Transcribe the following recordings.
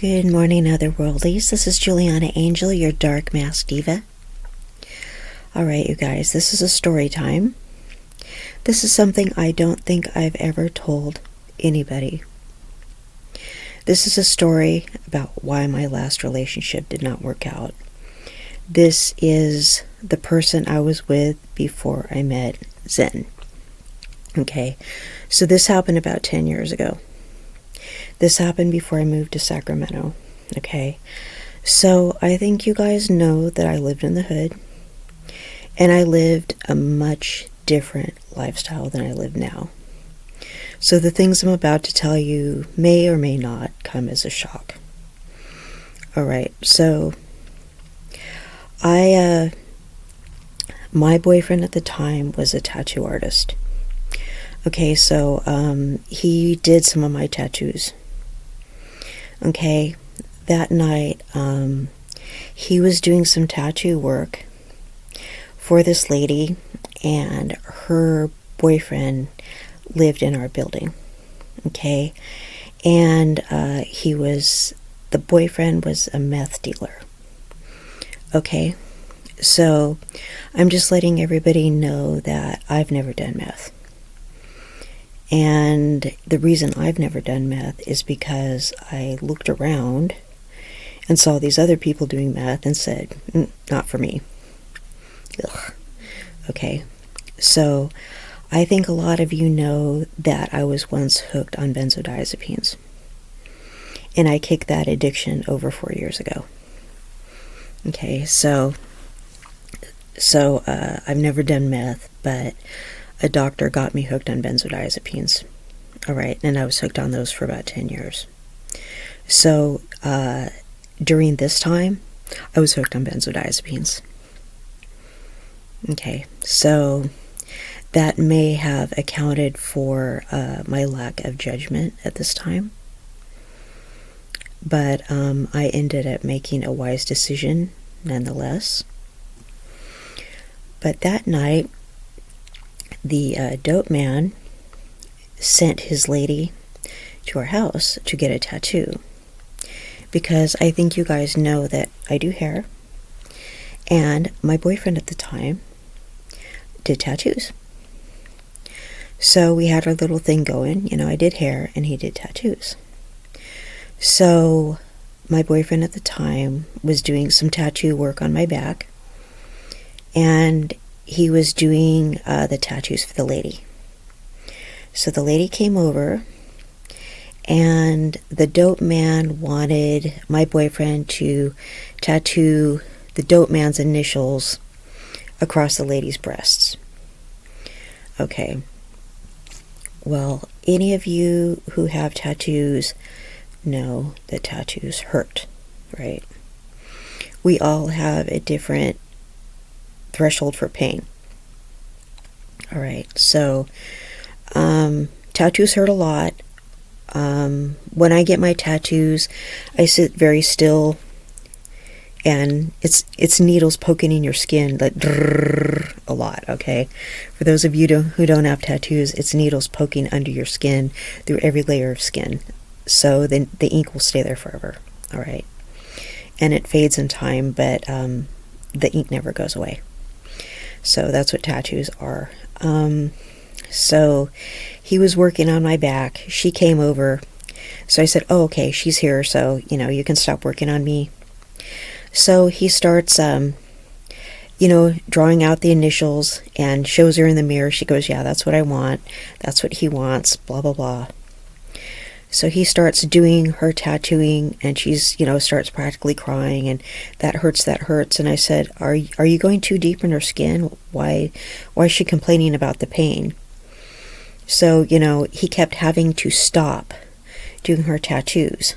Good morning, Otherworldlies. This is Juliana Angel, your Dark Mask Diva. Alright, you guys, this is a story time. This is something I don't think I've ever told anybody. This is a story about why my last relationship did not work out. This is the person I was with before I met Zen. Okay, so this happened about 10 years ago. This happened before I moved to Sacramento. Okay, so I think you guys know that I lived in the hood, and I lived a much different lifestyle than I live now. So the things I'm about to tell you may or may not come as a shock. Alright, so my boyfriend at the time was a tattoo artist. Okay, so he did some of my tattoos. Okay, that night he was doing some tattoo work for this lady, and her boyfriend lived in our building. Okay, and the boyfriend was a meth dealer. Okay, so I'm just letting everybody know that I've never done meth. And the reason I've never done meth is because I looked around and saw these other people doing meth and said, not for me. Ugh. Okay, so I think a lot of you know that I was once hooked on benzodiazepines. And I kicked that addiction over 4 years ago. Okay, so I've never done meth, but a doctor got me hooked on benzodiazepines. Alright, and I was hooked on those for about 10 years. So, during this time, I was hooked on benzodiazepines. Okay, so that may have accounted for my lack of judgment at this time. But I ended up making a wise decision nonetheless. But that night, the dope man sent his lady to our house to get a tattoo, because I think you guys know that I do hair, and my boyfriend at the time did tattoos. So we had our little thing going. I did hair and he did tattoos. So my boyfriend at the time was doing some tattoo work on my back, and he was doing the tattoos for the lady. So the lady came over, and the dope man wanted my boyfriend to tattoo the dope man's initials across the lady's breasts. Okay. Well, any of you who have tattoos know that tattoos hurt, right? We all have a different threshold for pain. Alright, so tattoos hurt a lot. When I get my tattoos, I sit very still, and it's needles poking in your skin, like a lot. Okay, for those of you who don't have tattoos, it's needles poking under your skin through every layer of skin, so then the ink will stay there forever. Alright, and it fades in time, but the ink never goes away. So that's what tattoos are. So he was working on my back. She came over. So I said, oh, okay, she's here, so, you can stop working on me. So he starts, drawing out the initials and shows her in the mirror. She goes, yeah, that's what I want. That's what he wants, blah, blah, blah. So he starts doing her tattooing, and she's, starts practically crying, and that hurts. And I said, are you going too deep in her skin? Why is she complaining about the pain? So, he kept having to stop doing her tattoos.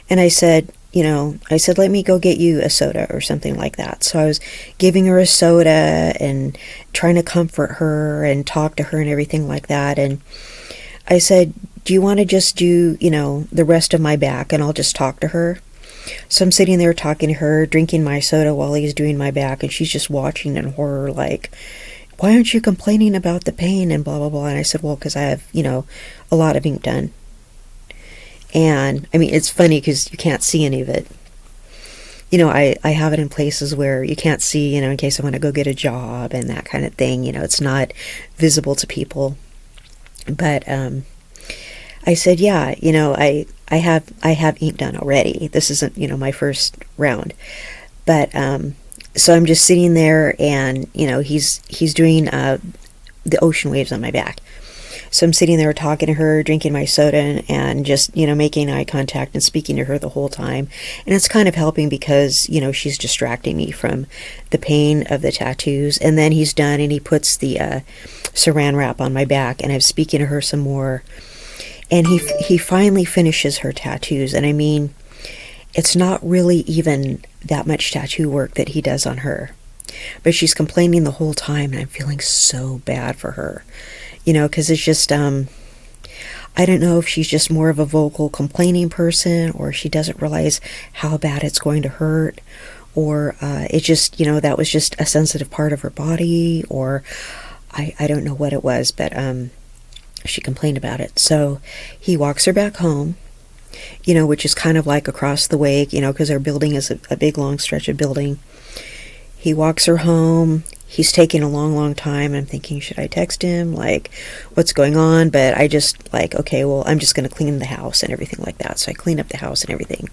And I said, let me go get you a soda or something like that. So I was giving her a soda and trying to comfort her and talk to her and everything like that. And I said, do you want to just do, the rest of my back, and I'll just talk to her? So I'm sitting there talking to her, drinking my soda while he's doing my back, and she's just watching in horror, like, why aren't you complaining about the pain and blah, blah, blah. And I said, well, because I have, a lot of ink done. And I mean, it's funny because you can't see any of it. I have it in places where you can't see, in case I want to go get a job and that kind of thing. It's not visible to people. But I said, yeah, I have ink done already. This isn't, my first round. But so I'm just sitting there, and he's doing the ocean waves on my back. So I'm sitting there talking to her, drinking my soda, and just, making eye contact and speaking to her the whole time. And it's kind of helping because, she's distracting me from the pain of the tattoos. And then he's done, and he puts the saran wrap on my back, and I'm speaking to her some more. And he finally finishes her tattoos. And I mean, it's not really even that much tattoo work that he does on her. But she's complaining the whole time, and I'm feeling so bad for her. Because it's just, I don't know if she's just more of a vocal complaining person, or she doesn't realize how bad it's going to hurt, or it just, that was just a sensitive part of her body, or I don't know what it was, but she complained about it. So he walks her back home, which is kind of like across the way, because our building is a big, long stretch of building. He walks her home. He's taking a long, long time. I'm thinking, should I text him? Like, what's going on? But I just okay, well, I'm just going to clean the house and everything like that. So I clean up the house and everything.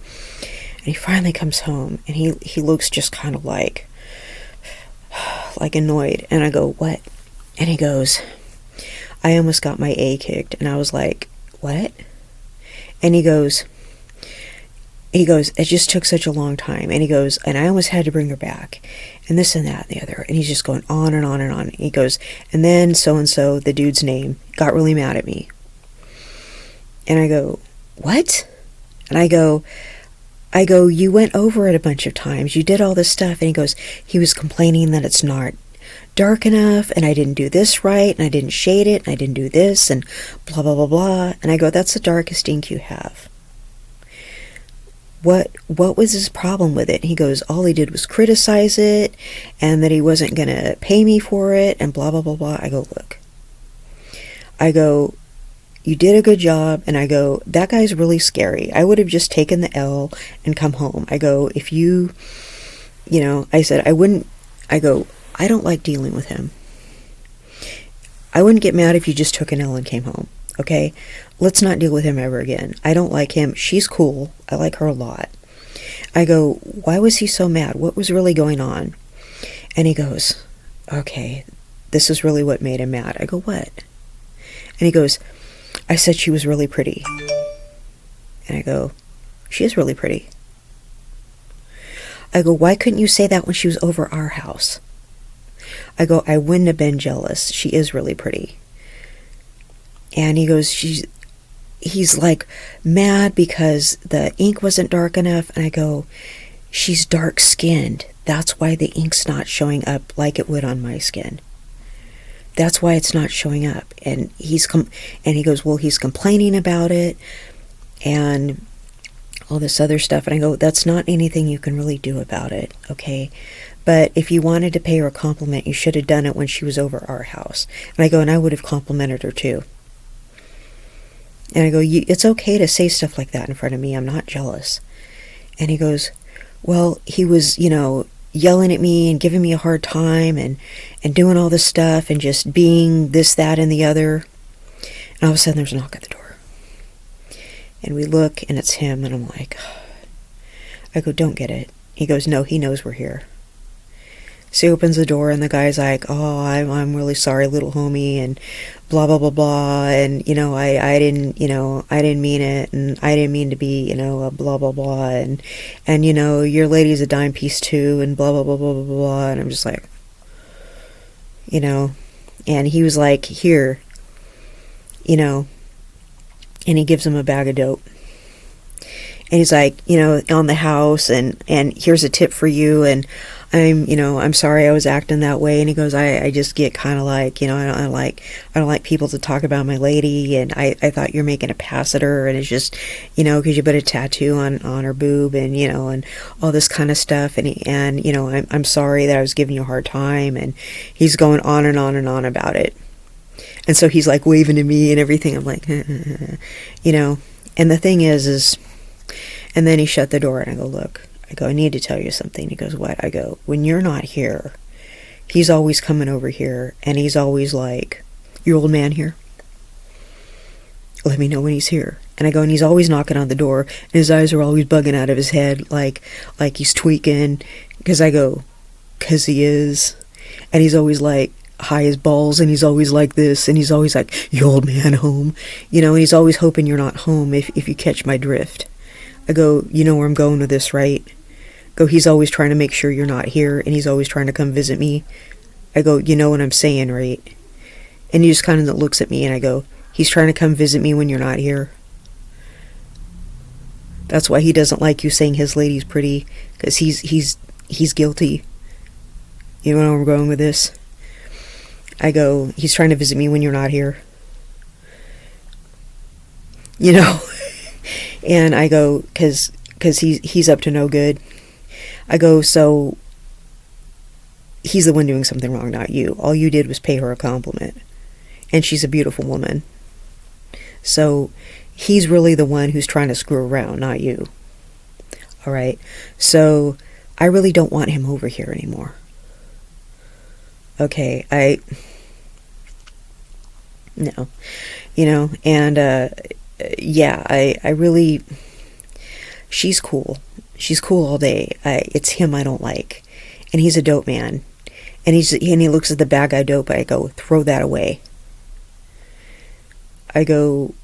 And he finally comes home, and he looks just kind of like annoyed. And I go, what? And he goes, I almost got my A kicked. And I was like, what? And he goes, it just took such a long time. And he goes, and I almost had to bring her back. And this and that and the other. And he's just going on and on and on. And he goes, and then so-and-so, the dude's name, got really mad at me. And I go, what? And I go, you went over it a bunch of times. You did all this stuff. And he goes, he was complaining that it's not dark enough, and I didn't do this right, and I didn't shade it, and I didn't do this, and blah, blah, blah, blah. And I go, that's the darkest ink you have. What was his problem with it? And he goes, all he did was criticize it, and that he wasn't going to pay me for it, and blah, blah, blah, blah. I go, look. I go, you did a good job, and I go, that guy's really scary. I would have just taken the L and come home. I go, if you, I said, I don't like dealing with him. I wouldn't get mad if you just took an L and came home, okay? Let's not deal with him ever again. I don't like him. She's cool. I like her a lot. I go, why was he so mad? What was really going on? And he goes, okay, this is really what made him mad. I go, what? And he goes, I said she was really pretty. And I go, she is really pretty. I go, why couldn't you say that when she was over our house? I go, I wouldn't have been jealous. She is really pretty. And he goes, he's like mad because the ink wasn't dark enough. And I go, she's dark skinned. That's why the ink's not showing up like it would on my skin. That's why it's not showing up. And he goes, well, he's complaining about it and all this other stuff. And I go, that's not anything you can really do about it, okay? But if you wanted to pay her a compliment, you should have done it when she was over our house. And I go, and I would have complimented her too. And I go, it's okay to say stuff like that in front of me. I'm not jealous. And he goes, well, he was, yelling at me and giving me a hard time and doing all this stuff and just being this, that, and the other. And all of a sudden there's a knock at the door. And we look, and it's him, and I'm like, I go, don't get it. He goes, no, he knows we're here. So he opens the door, and the guy's like, oh, I'm really sorry, little homie, and blah, blah, blah, blah, and, I didn't mean it, and I didn't mean to be, a blah, blah, blah, and your lady's a dime piece too, and blah, blah, blah, blah, blah, blah, and I'm just like, and he was like, here, and he gives him a bag of dope. And he's like, on the house, and here's a tip for you, and I'm sorry I was acting that way. And he goes, I just get kind of like, I don't like people to talk about my lady, and I thought you're making a pass at her, and it's just, because you put a tattoo on her boob, and, and all this kind of stuff, and I'm sorry that I was giving you a hard time, and he's going on and on and on about it. And so he's like waving to me and everything. I'm like, And the thing is, and then he shut the door and I go, look, I go, I need to tell you something. He goes, what? I go, when you're not here, he's always coming over here and he's always like, your old man here? Let me know when he's here. And I go, and he's always knocking on the door and his eyes are always bugging out of his head like he's tweaking. Because I go, because he is. And he's always like high as balls and he's always like this and he's always like, you old man home. You know, and he's always hoping you're not home if you catch my drift. I go, you know where I'm going with this, right? Go, he's always trying to make sure you're not here and he's always trying to come visit me. I go, you know what I'm saying, right? And he just kind of looks at me and I go, he's trying to come visit me when you're not here. That's why he doesn't like you saying his lady's pretty, because he's guilty. You know where I'm going with this? I go, he's trying to visit me when you're not here. You know? And I go, because he's up to no good. I go, so he's the one doing something wrong, not you. All you did was pay her a compliment. And she's a beautiful woman. So he's really the one who's trying to screw around, not you. All right? So I really don't want him over here anymore. Okay, no. You know, and yeah, I really, she's cool. She's cool all day. It's him I don't like. And he's a dope man. And he looks at the bad guy dope. I go, throw that away. I go,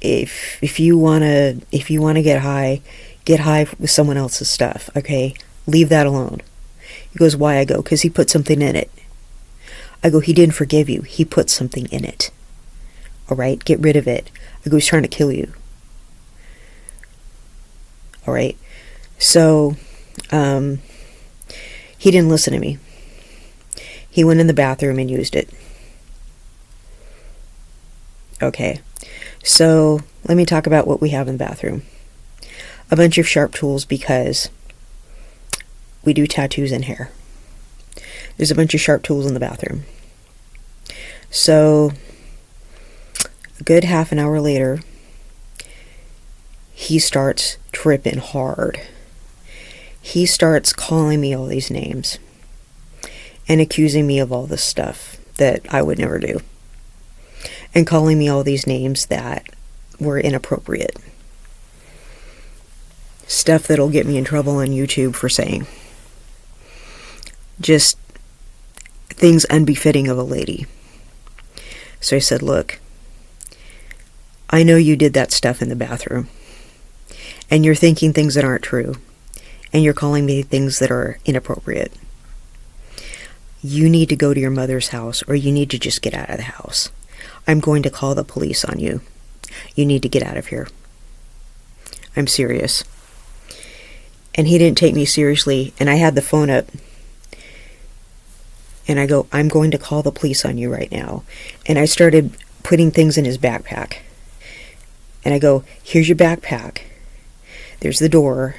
if you wanna get high with someone else's stuff, okay? Leave that alone. He goes, why? I go, because he put something in it. I go, he didn't forgive you. He put something in it. All right? Get rid of it. I go, he's trying to kill you. All right? So, he didn't listen to me. He went in the bathroom and used it. Okay. So, let me talk about what we have in the bathroom. A bunch of sharp tools because we do tattoos and hair. There's a bunch of sharp tools in the bathroom. So, a good half an hour later, he starts tripping hard. He starts calling me all these names and accusing me of all this stuff that I would never do. And calling me all these names that were inappropriate. Stuff that'll get me in trouble on YouTube for saying. Just things unbefitting of a lady. So I said, look, I know you did that stuff in the bathroom. And you're thinking things that aren't true. And you're calling me things that are inappropriate. You need to go to your mother's house or you need to just get out of the house. I'm going to call the police on you. You need to get out of here. I'm serious. And he didn't take me seriously. And I had the phone up. And I go, I'm going to call the police on you right now. And I started putting things in his backpack. And I go, here's your backpack. There's the door.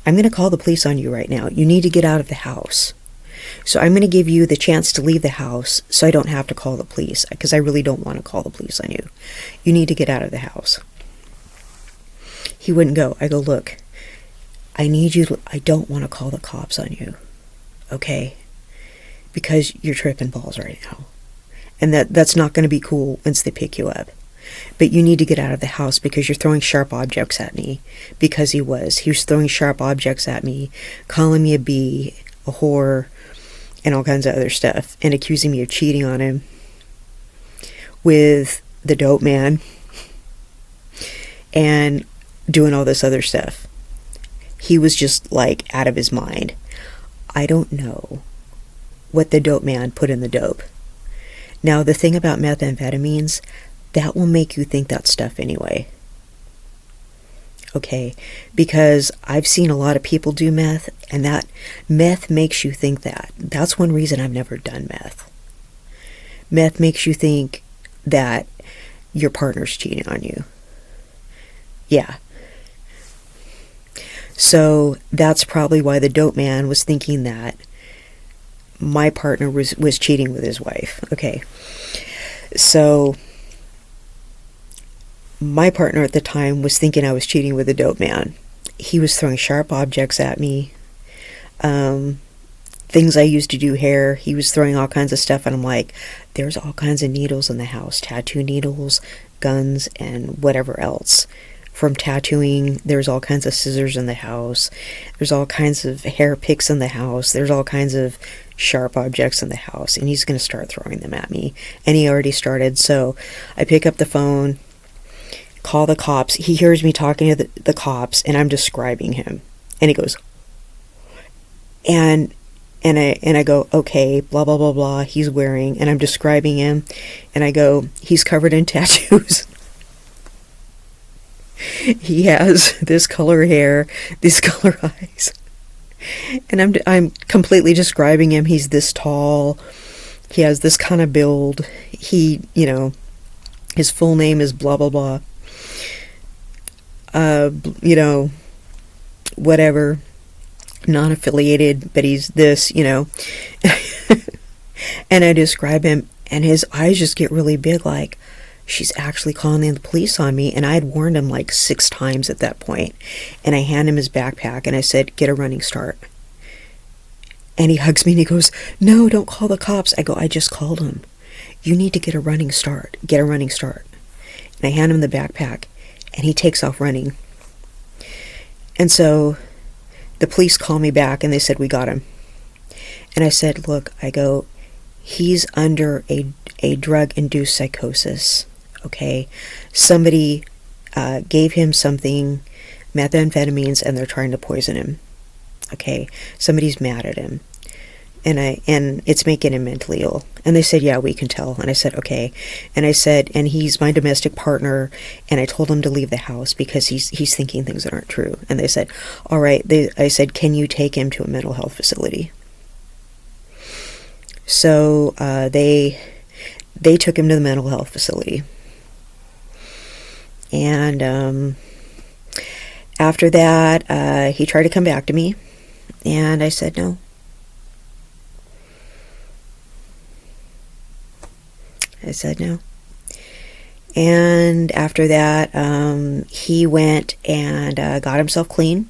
I'm going to call the police on you right now. You need to get out of the house. So I'm going to give you the chance to leave the house so I don't have to call the police, because I really don't want to call the police on you. You need to get out of the house. He wouldn't go. I go, look, I don't want to call the cops on you, okay? Because you're tripping balls right now. And that's not going to be cool once they pick you up. But you need to get out of the house because you're throwing sharp objects at me. Because he was throwing sharp objects at me, calling me a bee, a whore, and all kinds of other stuff, and accusing me of cheating on him with the dope man and doing all this other stuff. He was just like out of his mind. I don't know what the dope man put in the dope. Now, the thing about methamphetamines, that will make you think that stuff anyway. Okay, because I've seen a lot of people do meth, and that meth makes you think that. That's one reason I've never done meth. Meth makes you think that your partner's cheating on you. Yeah. So that's probably why the dope man was thinking that my partner was cheating with his wife. Okay. So my partner at the time was thinking I was cheating with a dope man. He was throwing sharp objects at me. Things I used to do hair. He was throwing all kinds of stuff, and I'm like, there's all kinds of needles in the house. Tattoo needles, guns, and whatever else. From tattooing, there's all kinds of scissors in the house. There's all kinds of hair picks in the house. There's all kinds of sharp objects in the house, and he's going to start throwing them at me. And he already started, so I pick up the phone, call the cops. He hears me talking to the cops, and I'm describing him. And he goes, and I go, okay, blah, blah, blah, blah, he's wearing, and I'm describing him, and I go, he's covered in tattoos. He has this color hair, these color eyes, and I'm completely describing him. He's this tall, he has this kind of build, he, his full name is blah, blah, blah, whatever, non-affiliated, but he's this, and I describe him, and his eyes just get really big, like, she's actually calling the police on me. And I had warned him like 6 times at that point. And I hand him his backpack, and I said, get a running start. And he hugs me, and he goes, no, don't call the cops. I go, I just called him. You need to get a running start. Get a running start. And I hand him the backpack, and he takes off running. And so the police call me back, and they said, we got him. And I said, look, I go, he's under a drug-induced psychosis, okay? Somebody gave him something, methamphetamines, and they're trying to poison him, okay? Somebody's mad at him, and it's making him mentally ill. And they said, yeah, we can tell. And I said, okay. And I said, and he's my domestic partner, and I told him to leave the house because he's thinking things that aren't true. And they said, all right. I said, can you take him to a mental health facility? So they took him to the mental health facility. And after that, he tried to come back to me, and I said no. I said no. And after that, he went and got himself clean.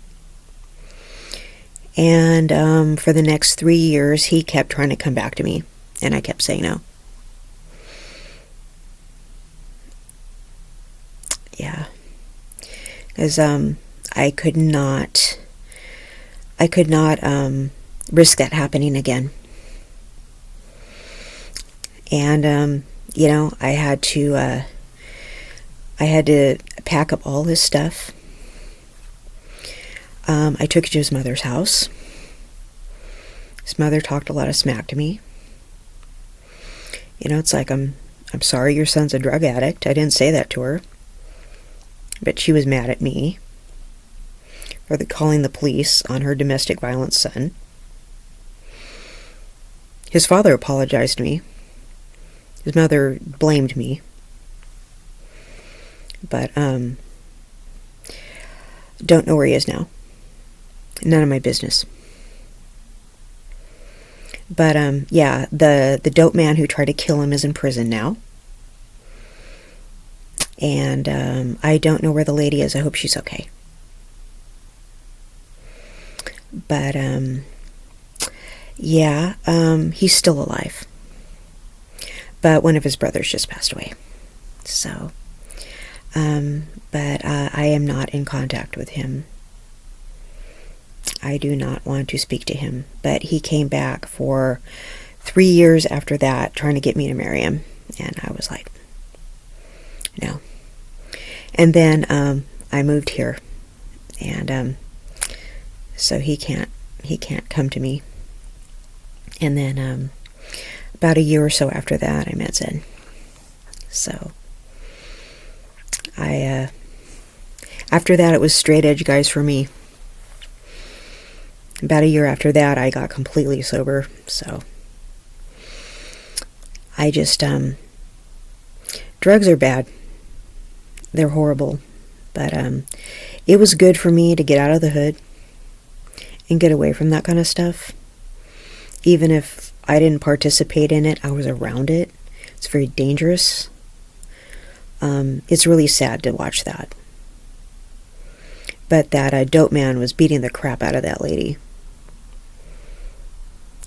And for the next 3 years, he kept trying to come back to me, and I kept saying no. Yeah, because I could not risk that happening again. And I had to pack up all his stuff. I took it to his mother's house. His mother talked a lot of smack to me. It's like, I'm sorry your son's a drug addict. I didn't say that to her. But she was mad at me for calling the police on her domestic violence son. His father apologized to me. His mother blamed me. But, don't know where he is now. None of my business. But, yeah, the dope man who tried to kill him is in prison now. And, I don't know where the lady is. I hope she's okay. But, yeah, he's still alive. But one of his brothers just passed away. So, but I am not in contact with him. I do not want to speak to him. But he came back for 3 years after that, trying to get me to marry him. And I was like, no. And then I moved here. And so he can't come to me. And then about a year or so after that, I met Zen. So after that, it was straight edge guys for me. About a year after that, I got completely sober. So I just, drugs are bad. They're horrible. But it was good for me to get out of the hood and get away from that kind of stuff. Even if I didn't participate in it, I was around it. It's very dangerous. It's really sad to watch that. But that dope man was beating the crap out of that lady.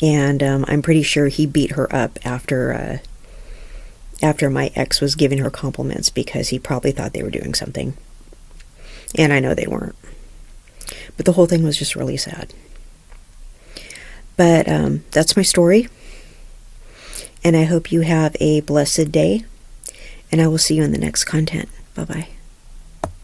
And I'm pretty sure he beat her up after my ex was giving her compliments, because he probably thought they were doing something. And I know they weren't. But the whole thing was just really sad. But that's my story. And I hope you have a blessed day. And I will see you in the next content. Bye-bye.